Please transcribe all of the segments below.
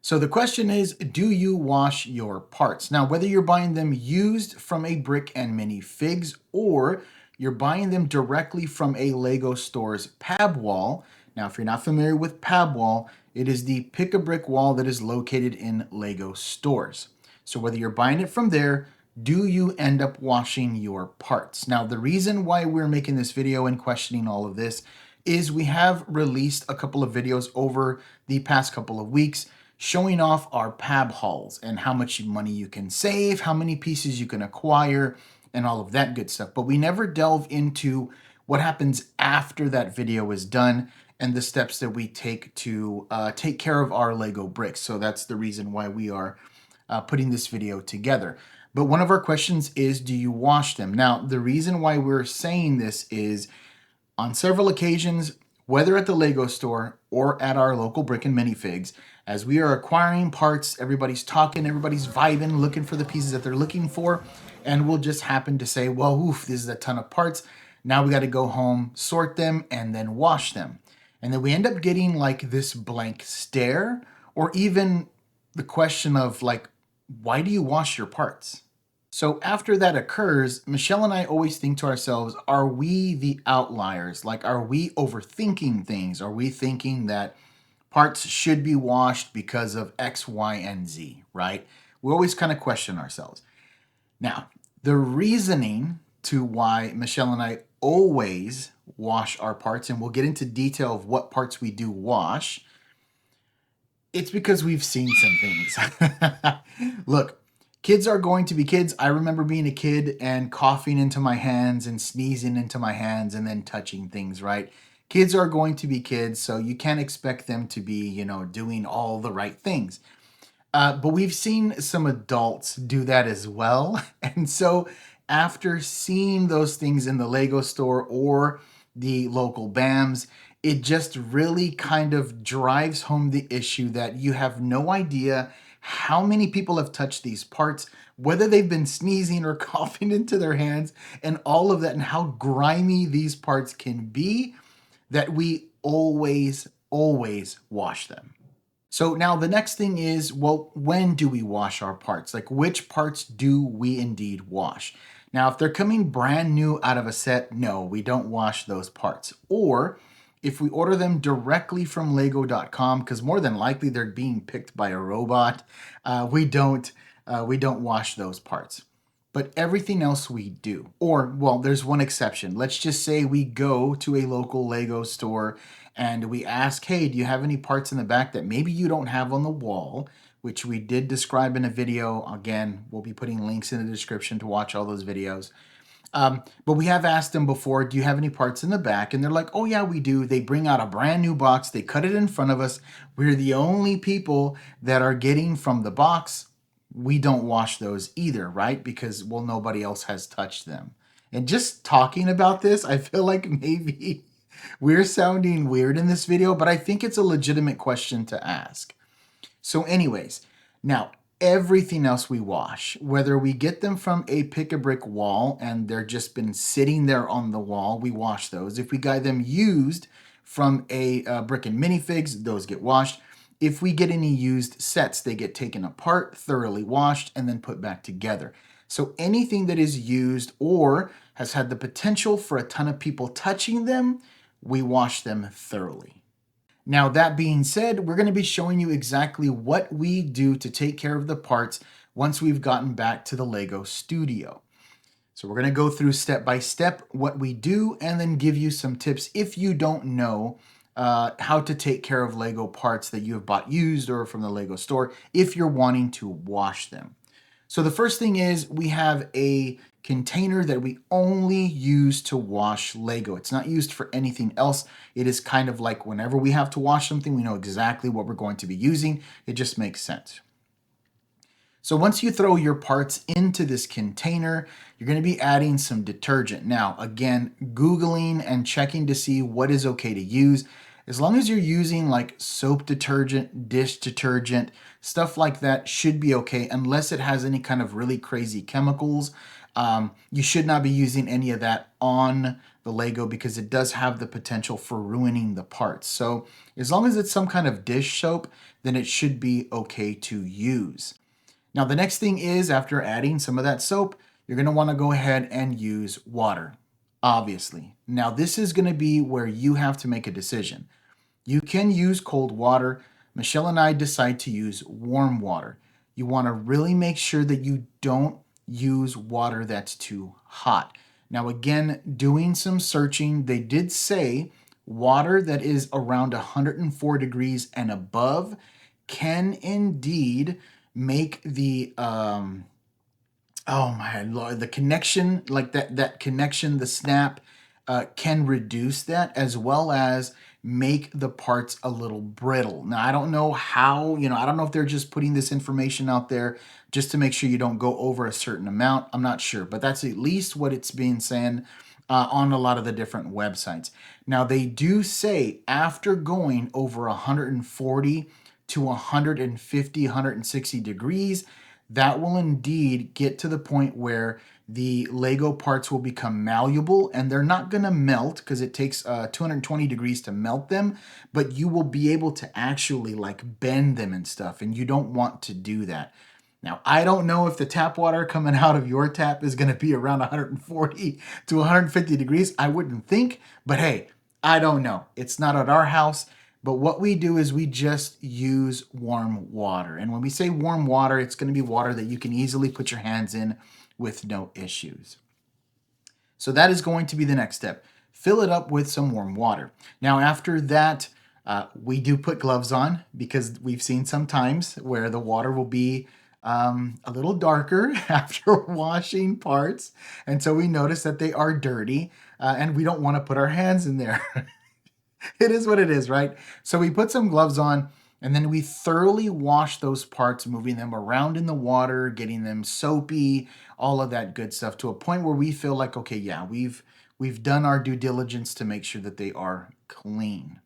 So the question is, do you wash your parts? Now, whether you're buying them used from a Brick and Minifigs or you're buying them directly from a Lego store's Pab wall. Now, if you're not familiar with Pab wall, it is the pick a brick wall that is located in Lego stores. So whether you're buying it from there, do you end up washing your parts? Now, the reason why we're making this video and questioning all of this is we have released a couple of videos over the past couple of weeks showing off our PAB hauls and how much money you can save, how many pieces you can acquire, and all of that good stuff. But we never delve into what happens after that video is done and the steps that we take to take care of our Lego bricks. So that's the reason why we are putting this video together. But one of our questions is, do you wash them? Now, the reason why we're saying this is on several occasions, whether at the Lego store or at our local Brick and Minifigs, as we are acquiring parts, everybody's talking, everybody's vibing, looking for the pieces that they're looking for, and we'll just happen to say, well, oof, this is a ton of parts. Now we got to go home, sort them, and then wash them. And then we end up getting like this blank stare, or even the question of like, why do you wash your parts? So after that occurs, Michelle and I always think to ourselves, are we the outliers? Like, are we overthinking things? Are we thinking that parts should be washed because of X, Y, and Z, right? We always kind of question ourselves. Now, the reasoning to why Michelle and I always wash our parts, and we'll get into detail of what parts we do wash, it's because we've seen some things. Look, kids are going to be kids. I remember being a kid and coughing into my hands and sneezing into my hands and then touching things, right? Kids are going to be kids, so you can't expect them to be, doing all the right things. But we've seen some adults do that as well. And so after seeing those things in the Lego store or the local BAMs, it just really kind of drives home the issue that you have no idea how many people have touched these parts, whether they've been sneezing or coughing into their hands, and all of that, and how grimy these parts can be, that we always wash them. So now the next thing is, well, when do we wash our parts? Like, which parts do we indeed wash? Now, if they're coming brand new out of a set, no, we don't wash those parts. Or if we order them directly from Lego.com, because more than likely they're being picked by a robot, we don't wash those parts. But everything else we do. Or, well, there's one exception. Let's just say we go to a local Lego store and we ask, hey, do you have any parts in the back that maybe you don't have on the wall, which we did describe in a video. Again, we'll be putting links in the description to watch all those videos. But we have asked them before, do you have any parts in the back? And they're like, oh yeah, we do. They bring out a brand new box. They cut it in front of us. We're the only people that are getting from the box. We don't wash those either, right? Because, well, nobody else has touched them. And just talking about this, I feel like maybe we're sounding weird in this video, but I think it's a legitimate question to ask. So anyways, now everything else we wash, whether we get them from a pick-a-brick wall and they're just been sitting there on the wall, we wash those. If we got them used from a Brick and Minifigs, those get washed. If we get any used sets, they get taken apart, thoroughly washed, and then put back together. So anything that is used or has had the potential for a ton of people touching them, we wash them thoroughly. Now, that being said, we're going to be showing you exactly what we do to take care of the parts once we've gotten back to the Lego studio. So we're going to go through step by step what we do and then give you some tips if you don't know how to take care of Lego parts that you have bought used or from the Lego store if you're wanting to wash them. So the first thing is we have a container that we only use to wash Lego. It's not used for anything else. It is kind of like whenever we have to wash something, we know exactly what we're going to be using. It just makes sense. So once you throw your parts into this container, you're going to be adding some detergent. Now, again, Googling and checking to see what is okay to use. As long as you're using like soap detergent, dish detergent, stuff like that should be okay unless it has any kind of really crazy chemicals. You should not be using any of that on the Lego because it does have the potential for ruining the parts. So as long as it's some kind of dish soap, then it should be okay to use. Now the next thing is, after adding some of that soap, you're going to want to go ahead and use water, obviously. Now this is going to be where you have to make a decision. You can use cold water. Michelle and I decide to use warm water. You want to really make sure that you don't use water that's too hot. Now again, doing some searching, they did say water that is around 104 degrees and above can indeed make the oh my lord, the connection, like that connection, the snap, can reduce that, as well as make the parts a little brittle. Now I don't know how, I don't know if they're just putting this information out there just to make sure you don't go over a certain amount. I'm not sure, but that's at least what it's being saying on a lot of the different websites. Now they do say after going over 140 to 150, 160 degrees, that will indeed get to the point where the Lego parts will become malleable, and they're not going to melt because it takes 220 degrees to melt them, but you will be able to actually like bend them and stuff, and you don't want to do that. Now, I don't know if the tap water coming out of your tap is going to be around 140 to 150 degrees. I wouldn't think, but hey, I don't know. It's not at our house. But what we do is we just use warm water. And when we say warm water, it's going to be water that you can easily put your hands in with no issues. So that is going to be the next step. Fill it up with some warm water. Now, after that, we do put gloves on because we've seen sometimes where the water will be a little darker after washing parts. And so we notice that they are dirty and we don't want to put our hands in there. It is what it is, right? So we put some gloves on and then we thoroughly wash those parts, moving them around in the water, getting them soapy, all of that good stuff, to a point where we feel like, okay, yeah, we've done our due diligence to make sure that they are clean.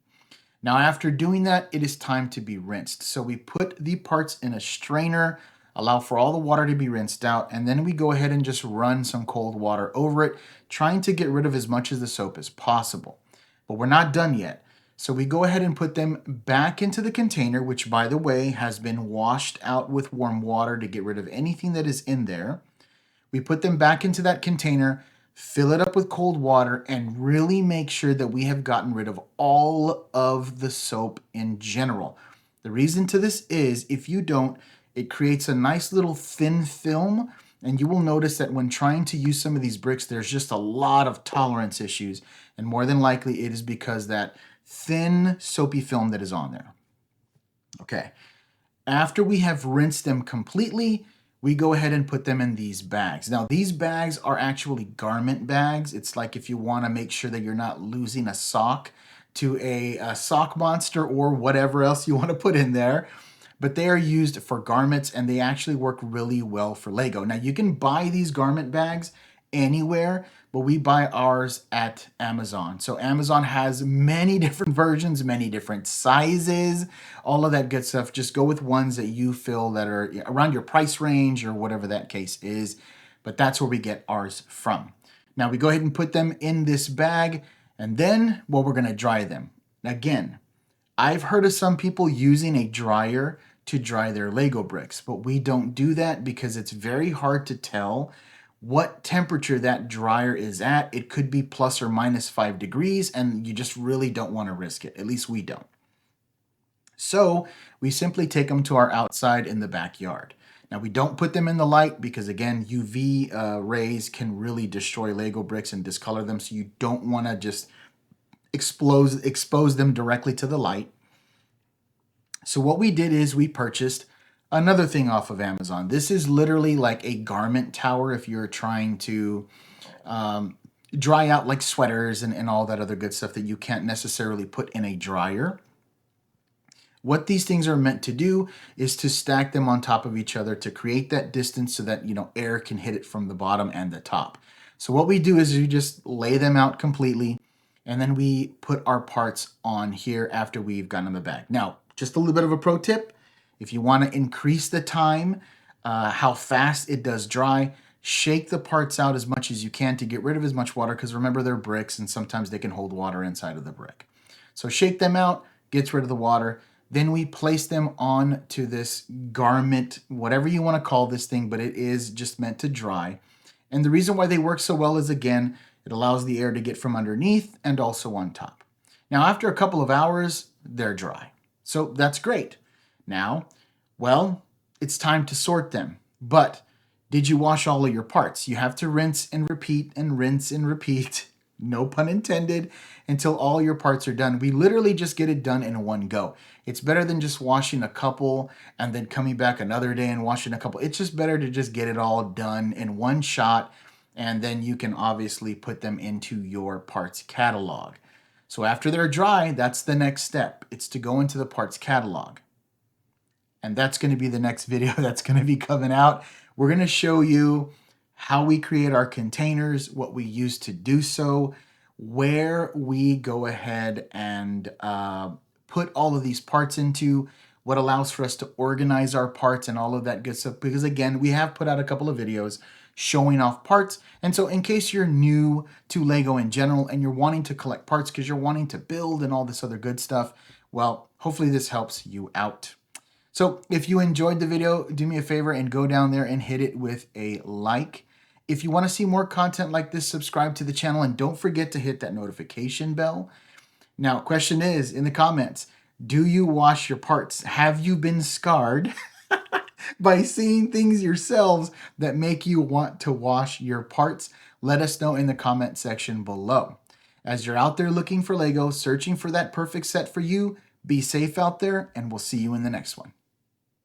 Now, after doing that, it is time to be rinsed. So we put the parts in a strainer, allow for all the water to be rinsed out, and then we go ahead and just run some cold water over it, trying to get rid of as much of the soap as possible. But we're not done yet. So we go ahead and put them back into the container, which, by the way, has been washed out with warm water to get rid of anything that is in there. We put them back into that container, fill it up with cold water, and really make sure that we have gotten rid of all of the soap in general. The reason to this is, if you don't, it creates a nice little thin film, and you will notice that when trying to use some of these bricks, there's just a lot of tolerance issues. And more than likely, it is because that thin soapy film that is on there. Okay. After we have rinsed them completely, we go ahead and put them in these bags. Now, these bags are actually garment bags. It's like if you want to make sure that you're not losing a sock to a sock monster or whatever else you want to put in there. But they are used for garments, and they actually work really well for Lego. Now, you can buy these garment bags anywhere, but we buy ours at Amazon. So Amazon has many different versions, many different sizes, all of that good stuff. Just go with ones that you feel that are around your price range or whatever that case is. But that's where we get ours from. Now we go ahead and put them in this bag, and then, well, we're going to dry them. Again, I've heard of some people using a dryer to dry their Lego bricks, but we don't do that because it's very hard to tell what temperature that dryer is at. It could be plus or minus 5 degrees, and you just really don't want to risk it. At least we don't. So we simply take them to our outside in the backyard. Now we don't put them in the light because, again, UV rays can really destroy Lego bricks and discolor them. So you don't want to just expose them directly to the light. So what we did is we purchased another thing off of Amazon. This is literally like a garment tower if you're trying to dry out like sweaters and all that other good stuff that you can't necessarily put in a dryer. What these things are meant to do is to stack them on top of each other to create that distance so that, air can hit it from the bottom and the top. So what we do is we just lay them out completely, and then we put our parts on here after we've gotten in the bag. Now, just a little bit of a pro tip. If you want to increase the time, how fast it does dry, Shake the parts out as much as you can to get rid of as much water, because remember, they're bricks and sometimes they can hold water inside of the brick. So shake them out, gets rid of the water. Then we place them on to this garment, whatever you want to call this thing, but it is just meant to dry. And the reason why they work so well is, again, it allows the air to get from underneath and also on top. Now, after a couple of hours, they're dry. So that's great. Now, well, it's time to sort them. But did you wash all of your parts? You have to rinse and repeat and rinse and repeat, no pun intended, until all your parts are done. We literally just get it done in one go. It's better than just washing a couple and then coming back another day and washing a couple. It's just better to just get it all done in one shot, and then you can obviously put them into your parts catalog. So after they're dry, that's the next step. It's to go into the parts catalog. And that's going to be the next video that's going to be coming out. We're going to show you how we create our containers, what we use to do so, where we go ahead and put all of these parts into, what allows for us to organize our parts and all of that good stuff. Because again, we have put out a couple of videos showing off parts. And so in case you're new to Lego in general and you're wanting to collect parts because you're wanting to build and all this other good stuff, well, hopefully this helps you out. So if you enjoyed the video, do me a favor and go down there and hit it with a like. If you want to see more content like this, subscribe to the channel and don't forget to hit that notification bell. Now, question is in the comments, do you wash your parts? Have you been scarred by seeing things yourselves that make you want to wash your parts? Let us know in the comment section below. As you're out there looking for Lego, searching for that perfect set for you, be safe out there, and we'll see you in the next one.